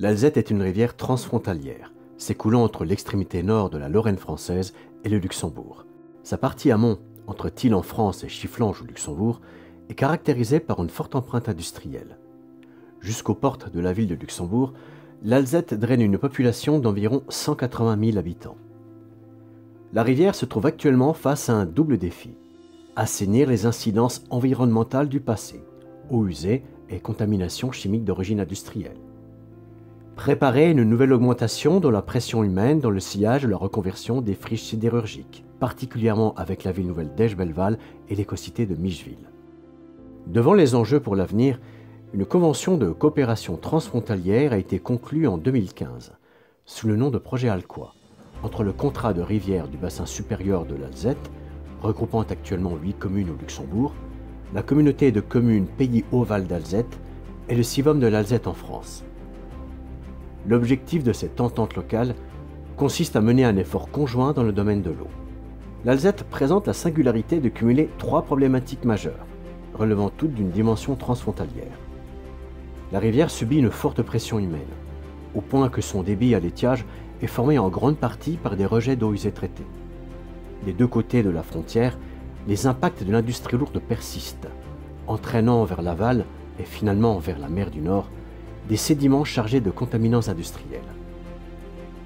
L'Alzette est une rivière transfrontalière, s'écoulant entre l'extrémité nord de la Lorraine française et le Luxembourg. Sa partie amont, entre Thiel en France et Chifflange au Luxembourg, est caractérisée par une forte empreinte industrielle. Jusqu'aux portes de la ville de Luxembourg, l'Alzette draine une population d'environ 180 000 habitants. La rivière se trouve actuellement face à un double défi: assainir les incidences environnementales du passé, eau usée et contamination chimique d'origine industrielle. Préparer une nouvelle augmentation de la pression humaine dans le sillage de la reconversion des friches sidérurgiques, particulièrement avec la ville nouvelle d'Esch-Belval et l'écocité de Micheville. Devant les enjeux pour l'avenir, une convention de coopération transfrontalière a été conclue en 2015, sous le nom de projet Alcoa, entre le contrat de rivière du bassin supérieur de l'Alzette, regroupant actuellement 8 communes au Luxembourg, la communauté de communes Pays Haut-Val d'Alzette et le CIVOM de l'Alzette en France. L'objectif de cette entente locale consiste à mener un effort conjoint dans le domaine de l'eau. L'Alzette présente la singularité de cumuler 3 problématiques majeures, relevant toutes d'une dimension transfrontalière. La rivière subit une forte pression humaine, au point que son débit à l'étiage est formé en grande partie par des rejets d'eau usée traitée. Des deux côtés de la frontière, les impacts de l'industrie lourde persistent, entraînant vers l'aval et finalement vers la mer du Nord des sédiments chargés de contaminants industriels.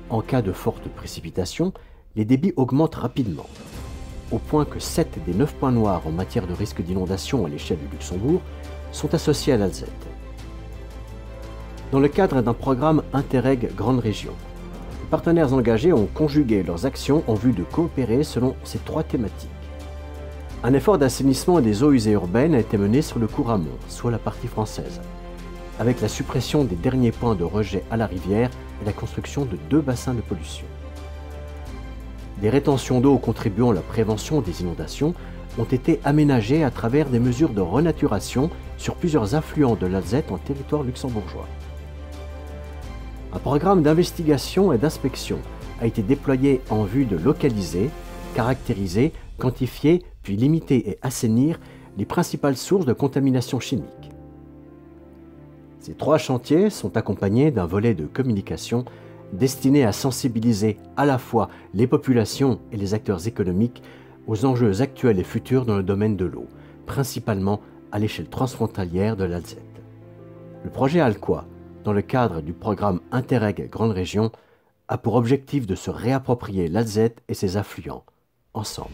En cas de forte précipitation, les débits augmentent rapidement, au point que 7 des 9 points noirs en matière de risque d'inondation à l'échelle du Luxembourg sont associés à l'Alzette. Dans le cadre d'un programme Interreg Grande Région, les partenaires engagés ont conjugué leurs actions en vue de coopérer selon ces 3 thématiques. Un effort d'assainissement des eaux usées urbaines a été mené sur le cours amont, soit la partie française, avec la suppression des derniers points de rejet à la rivière et la construction de 2 bassins de pollution. Des rétentions d'eau contribuant à la prévention des inondations ont été aménagées à travers des mesures de renaturation sur plusieurs affluents de l'Alzette en territoire luxembourgeois. Un programme d'investigation et d'inspection a été déployé en vue de localiser, caractériser, quantifier, puis limiter et assainir les principales sources de contamination chimique. Ces 3 chantiers sont accompagnés d'un volet de communication destiné à sensibiliser à la fois les populations et les acteurs économiques aux enjeux actuels et futurs dans le domaine de l'eau, principalement à l'échelle transfrontalière de l'Alzette. Le projet Alcoa, dans le cadre du programme Interreg Grande Région, a pour objectif de se réapproprier l'Alzette et ses affluents, ensemble.